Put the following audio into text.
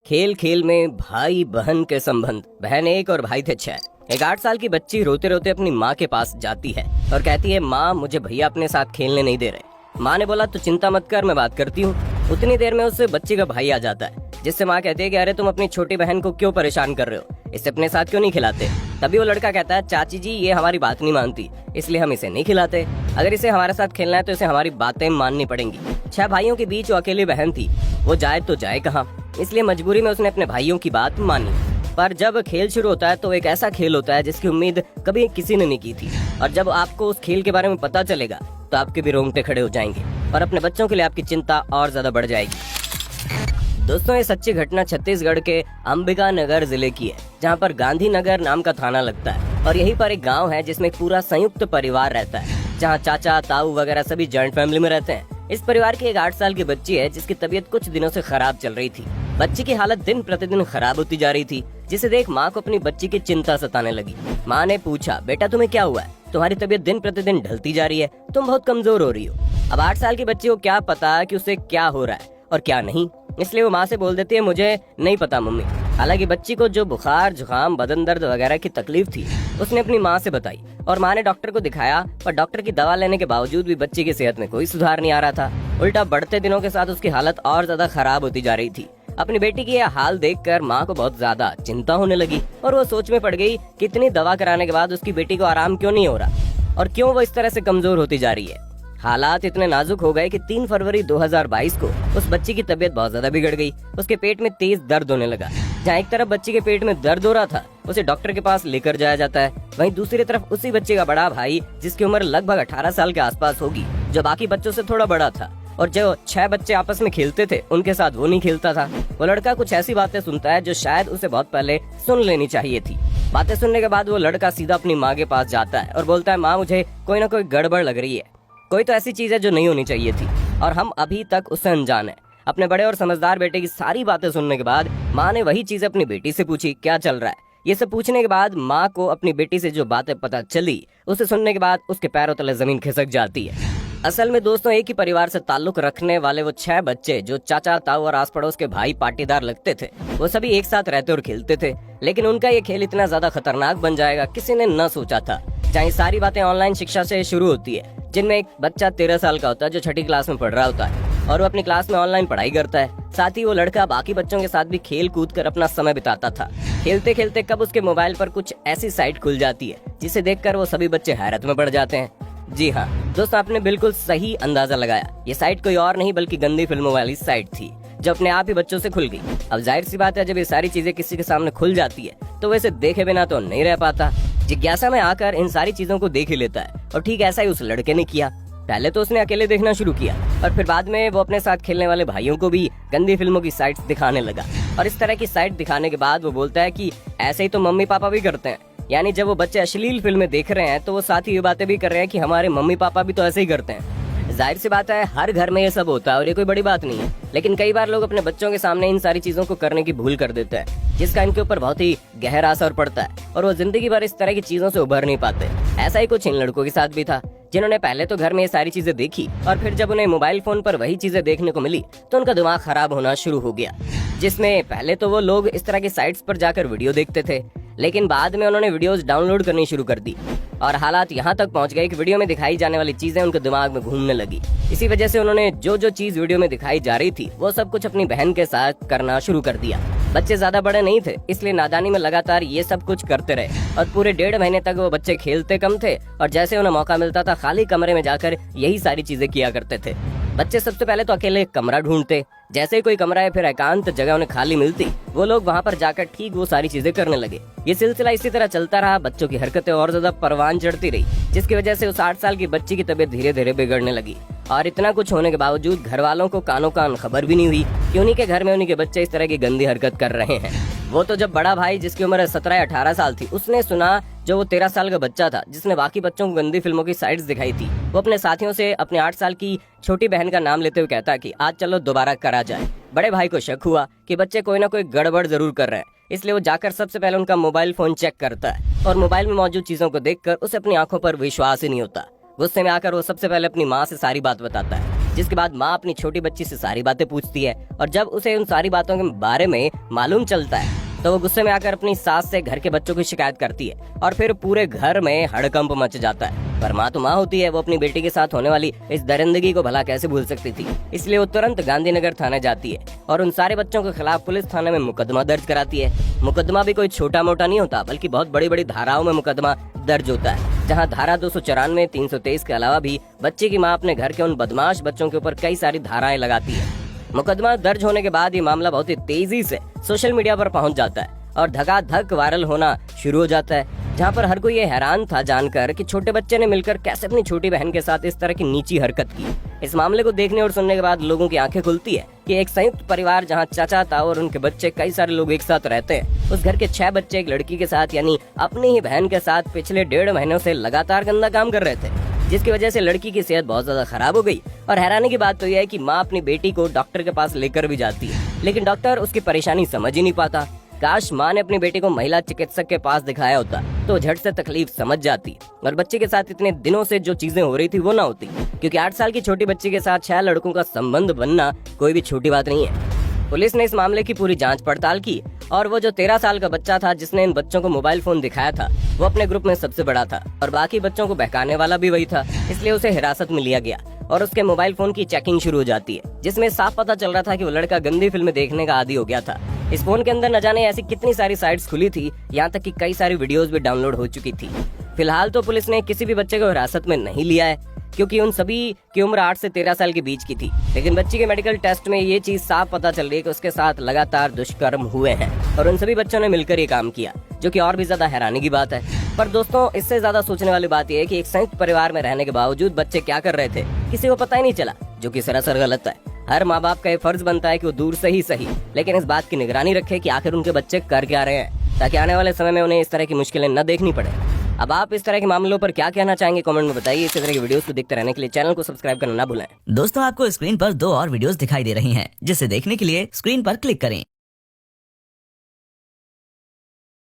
खेल खेल में भाई बहन के संबंध। बहन एक और भाई थे 6। एक 8 साल की बच्ची रोते रोते अपनी माँ के पास जाती है और कहती है, माँ मुझे भैया अपने साथ खेलने नहीं दे रहे। माँ ने बोला तो चिंता मत कर, मैं बात करती हूँ। उतनी देर में उस बच्ची का भाई आ जाता है, जिससे माँ कहती है कि अरे तुम अपनी छोटी बहन को क्यों परेशान कर रहे हो, इसे अपने साथ क्यों नहीं खिलाते। तभी वो लड़का कहता है, चाची जी ये हमारी बात नहीं मानती, इसलिए हम इसे नहीं खिलाते। अगर इसे हमारे साथ खेलना है तो इसे हमारी बातें माननी पड़ेंगी। 6 भाइयों के बीच वो अकेली बहन थी, वो जाए तो जाए कहाँ, इसलिए मजबूरी में उसने अपने भाइयों की बात मानी। पर जब खेल शुरू होता है तो एक ऐसा खेल होता है जिसकी उम्मीद कभी किसी ने नहीं की थी, और जब आपको उस खेल के बारे में पता चलेगा तो आपके भी रोंगटे खड़े हो जाएंगे और अपने बच्चों के लिए आपकी चिंता और ज्यादा बढ़ जाएगी। दोस्तों, ये सच्ची घटना छत्तीसगढ़ के अंबिका नगर जिले की है, जहाँ पर गांधी नगर नाम का थाना लगता है। और यहीं पर एक गांव है जिसमें एक पूरा संयुक्त परिवार रहता है, जहाँ चाचा ताऊ वगैरह सभी जॉइंट फैमिली में रहते हैं। इस परिवार की एक 8 साल की बच्ची है जिसकी तबीयत कुछ दिनों से खराब चल रही थी। बच्ची की हालत दिन प्रतिदिन खराब होती जा रही थी, जिसे देख माँ को अपनी बच्ची की चिंता सताने लगी। माँ ने पूछा, बेटा तुम्हें क्या हुआ है, तुम्हारी तबीयत दिन प्रतिदिन ढलती जा रही है, तुम बहुत कमजोर हो रही हो। अब 8 साल की बच्ची को क्या पता कि उसे क्या हो रहा है और क्या नहीं, इसलिए वो माँ से बोल देती है, मुझे नहीं पता मम्मी। हालांकि बच्ची को जो बुखार जुकाम बदन दर्द वगैरह की तकलीफ थी उसने अपनी माँ से बताई, और माँ ने डॉक्टर को दिखाया, पर डॉक्टर की दवा लेने के बावजूद भी बच्ची की सेहत में कोई सुधार नहीं आ रहा था। उल्टा बढ़ते दिनों के साथ उसकी हालत और ज्यादा खराब होती जा रही थी। अपनी बेटी की यह हाल देखकर माँ को बहुत ज्यादा चिंता होने लगी और वो सोच में पड़ गई कि इतनी दवा कराने के बाद उसकी बेटी को आराम क्यों नहीं हो रहा और क्यों वो इस तरह से कमजोर होती जा रही है। हालात इतने नाजुक हो गए कि 3 फरवरी 2022 को उस बच्ची की तबीयत बहुत ज्यादा बिगड़ गई। उसके पेट में तेज दर्द होने लगा। जहाँ एक तरफ बच्ची के पेट में दर्द हो रहा था, उसे डॉक्टर के पास लेकर जाया जाता है, वहीं दूसरी तरफ उसी बच्चे का बड़ा भाई, जिसकी उम्र लगभग 18 साल के आसपास होगी, जो बाकी बच्चों से थोड़ा बड़ा था और जो 6 बच्चे आपस में खेलते थे उनके साथ वो नहीं खेलता था। वो लड़का कुछ ऐसी बातें सुनता है जो शायद उसे बहुत पहले सुन लेनी चाहिए थी। बातें सुनने के बाद वो लड़का सीधा अपनी माँ के पास जाता है और बोलता है, माँ मुझे कोई ना कोई गड़बड़ लग रही है, कोई तो ऐसी चीज है जो नहीं होनी चाहिए थी और हम अभी तक उससे अनजान है। अपने बड़े और समझदार बेटे की सारी बातें सुनने के बाद माँ ने वही चीज अपनी बेटी से पूछी, क्या चल रहा है। ये सब पूछने के बाद माँ को अपनी बेटी से जो बातें पता चली उसे सुनने के बाद उसके पैरों तले जमीन खिसक जाती है। असल में दोस्तों, एक ही परिवार से ताल्लुक रखने वाले वो 6 बच्चे जो चाचा ताऊ और आस पड़ोस के भाई पाटीदार लगते थे, वो सभी एक साथ रहते और खेलते थे। लेकिन उनका ये खेल इतना ज्यादा खतरनाक बन जाएगा किसी ने न सोचा था। जहाँ सारी बातें ऑनलाइन शिक्षा से शुरू होती है, जिनमें एक बच्चा 13 साल का होता है जो 6ठी क्लास में पढ़ रहा होता है और वो अपनी क्लास में ऑनलाइन पढ़ाई करता है। साथ ही वो लड़का बाकी बच्चों के साथ भी खेल कूद कर अपना समय बिताता था। खेलते खेलते कब उसके मोबाइल पर कुछ ऐसी साइट खुल जाती है जिसे देखकर वो सभी बच्चे हैरत में पड़ जाते हैं। जी हाँ दोस्तों, आपने बिल्कुल सही अंदाजा लगाया। ये साइट कोई और नहीं बल्कि गंदी फिल्मों वाली साइट थी, जो अपने आप ही बच्चों से खुल गई। अब जाहिर सी बात है, जब ये सारी चीजें किसी के सामने खुल जाती है तो वैसे देखे बिना तो नहीं रह पाता। जिज्ञासा में आकर इन सारी चीजों को देख ही लेता है, और ठीक ऐसा ही उस लड़के ने किया। पहले तो उसने अकेले देखना शुरू किया और फिर बाद में वो अपने साथ खेलने वाले भाइयों को भी गंदी फिल्मों की साइट्स दिखाने लगा। और इस तरह की साइट दिखाने के बाद वो बोलता है कि ऐसे ही तो मम्मी पापा भी करते हैं। यानी जब वो बच्चे अश्लील फिल्में देख रहे हैं तो वो साथ ही ये बातें भी कर रहे हैं कि हमारे मम्मी पापा भी तो ऐसे ही करते हैं। जाहिर सी बात है, हर घर में ये सब होता है और ये कोई बड़ी बात नहीं है, लेकिन कई बार लोग अपने बच्चों के सामने इन सारी चीजों को करने की भूल कर देते हैं, जिसका इनके ऊपर बहुत ही गहरा असर पड़ता है और वो जिंदगी भर इस तरह की चीजों से उभर नहीं पाते। ऐसा ही कुछ इन लड़कों के साथ भी था, जिन्होंने पहले तो घर में ये सारी चीजें देखी और फिर जब उन्हें मोबाइल फोन पर वही चीजें देखने को मिली तो उनका दिमाग खराब होना शुरू हो गया। जिसमें पहले तो वो लोग इस तरह की साइट्स पर जाकर वीडियो देखते थे, लेकिन बाद में उन्होंने वीडियोस डाउनलोड करनी शुरू कर दी और हालात यहाँ तक पहुँच गए कि वीडियो में दिखाई जाने वाली चीजें उनके दिमाग में घूमने लगी। इसी वजह से उन्होंने जो जो चीज वीडियो में दिखाई जा रही थी वो सब कुछ अपनी बहन के साथ करना शुरू कर दिया। बच्चे ज्यादा बड़े नहीं थे, इसलिए नादानी में लगातार ये सब कुछ करते रहे और पूरे 1.5 महीने तक वो बच्चे खेलते कम थे और जैसे उन्हें मौका मिलता था खाली कमरे में जाकर यही सारी चीजें किया करते थे। बच्चे सबसे पहले तो अकेले कमरा ढूंढते, जैसे ही कोई कमरा या फिर एकांत जगह उन्हें खाली मिलती वो लोग वहाँ पर जाकर ठीक वो सारी चीजें करने लगे। ये सिलसिला इसी तरह चलता रहा। बच्चों की हरकतें और ज्यादा परवान चढ़ती रही, जिसकी वजह से उस 8 साल की बच्ची की तबीयत धीरे धीरे बिगड़ने लगी। और इतना कुछ होने के बावजूद घर वालों को कानों कान खबर भी नहीं हुई कि उन्हीं के घर में उन्हीं के बच्चे इस तरह की गंदी हरकत कर रहे हैं। वो तो जब बड़ा भाई, जिसकी उम्र 17-18 साल थी, उसने सुना, जो वो 13 साल का बच्चा था जिसने बाकी बच्चों को गंदी फिल्मों की साइट्स दिखाई थी, वो अपने साथियों से अपने 8 साल की छोटी बहन का नाम लेते हुए कहता कि आज चलो दोबारा करा जाए। बड़े भाई को शक हुआ कि बच्चे कोई ना कोई गड़बड़ जरूर कर रहे हैं, इसलिए वो जाकर सबसे पहले उनका मोबाइल फोन चेक करता है और मोबाइल में मौजूद चीजों को देखकर उसे अपनी आंखों पर विश्वास ही नहीं होता। गुस्से में आकर वो सबसे पहले अपनी माँ से सारी बात बताता है, जिसके बाद माँ अपनी छोटी बच्ची से सारी बातें पूछती है और जब उसे उन सारी बातों के बारे में मालूम चलता है तो वो गुस्से में आकर अपनी सास से घर के बच्चों की शिकायत करती है और फिर पूरे घर में हड़कंप मच जाता है। पर माँ तो माँ होती है, वो अपनी बेटी के साथ होने वाली इस दरिंदगी को भला कैसे भूल सकती थी। इसलिए वो तुरंत गांधीनगर थाने जाती है और उन सारे बच्चों के खिलाफ पुलिस थाने में मुकदमा दर्ज कराती है। मुकदमा भी कोई छोटा मोटा नहीं होता, बल्कि बहुत बड़ी बड़ी धाराओं में मुकदमा दर्ज होता है, जहाँ धारा 294, 323 के अलावा भी बच्चे की माँ अपने घर के उन बदमाश बच्चों के ऊपर कई सारी धाराएं लगाती है। मुकदमा दर्ज होने के बाद ये मामला बहुत ही तेजी से सोशल मीडिया पर पहुंच जाता है और धकाधक वायरल होना शुरू हो जाता है, जहां पर हर कोई ये हैरान था जानकर कि छोटे बच्चे ने मिलकर कैसे अपनी छोटी बहन के साथ इस तरह की नीची हरकत की। इस मामले को देखने और सुनने के बाद लोगों की आंखें खुलती है कि एक संयुक्त परिवार जहां चाचा, ताऊ और उनके बच्चे कई सारे लोग एक साथ रहते हैं, उस घर के 6 बच्चे एक लड़की के साथ यानी अपनी ही बहन के साथ पिछले 1.5 महीनों से लगातार गंदा काम कर रहे थे, जिसकी वजह से लड़की की सेहत बहुत ज्यादा खराब हो गई। और हैरानी की बात तो यह है कि माँ अपनी बेटी को डॉक्टर के पास लेकर भी जाती है, लेकिन डॉक्टर उसकी परेशानी समझ ही नहीं पाता। काश माँ ने अपनी बेटी को महिला चिकित्सक के पास दिखाया होता तो झट से तकलीफ समझ जाती और बच्चे के साथ इतने दिनों से जो चीजें हो रही थी वो ना होती, क्योंकि 8 साल की छोटी बच्ची के साथ 6 लड़कों का संबंध बनना कोई भी छोटी बात नहीं है। पुलिस ने इस मामले की पूरी जांच पड़ताल की और वो जो 13 साल का बच्चा था जिसने इन बच्चों को मोबाइल फोन दिखाया था, वो अपने ग्रुप में सबसे बड़ा था और बाकी बच्चों को बहकाने वाला भी वही था। इसलिए उसे हिरासत में लिया गया और उसके मोबाइल फोन की चेकिंग शुरू हो जाती है, जिसमें साफ पता चल रहा था कि वो लड़का गंदी फिल्में देखने का आदी हो गया था। इस फोन के अंदर न जाने ऐसी कितनी सारी साइट्स खुली थी, यहाँ तक कि कई सारी वीडियोस भी डाउनलोड हो चुकी थी। फिलहाल तो पुलिस ने किसी भी बच्चे को हिरासत में नहीं लिया है, क्योंकि उन सभी की उम्र 8 से 13 साल के बीच की थी। लेकिन बच्ची के मेडिकल टेस्ट में ये चीज साफ पता चल रही है कि उसके साथ लगातार दुष्कर्म हुए हैं और उन सभी बच्चों ने मिलकर ये काम किया, जो कि और भी ज्यादा हैरानी की बात है। पर दोस्तों, इससे ज्यादा सोचने वाली बात यह है कि एक संयुक्त परिवार में रहने के बावजूद बच्चे क्या कर रहे थे किसी को पता ही नहीं चला, जो कि सरासर गलत है। हर माँ बाप का ये फर्ज बनता है कि वो दूर से ही सही, लेकिन इस बात की निगरानी रखे कि आखिर उनके बच्चे कर क्या रहे हैं, ताकि आने वाले समय में उन्हें इस तरह की मुश्किलें न देखनी पड़े। अब आप इस तरह के मामलों पर क्या कहना चाहेंगे, कमेंट में बताइए। इस तरह की वीडियोस को देखते रहने के लिए चैनल को सब्सक्राइब करना ना भूलें। दोस्तों, आपको स्क्रीन पर 2 और वीडियोस दिखाई दे रही हैं, जिसे देखने के लिए स्क्रीन पर क्लिक करें।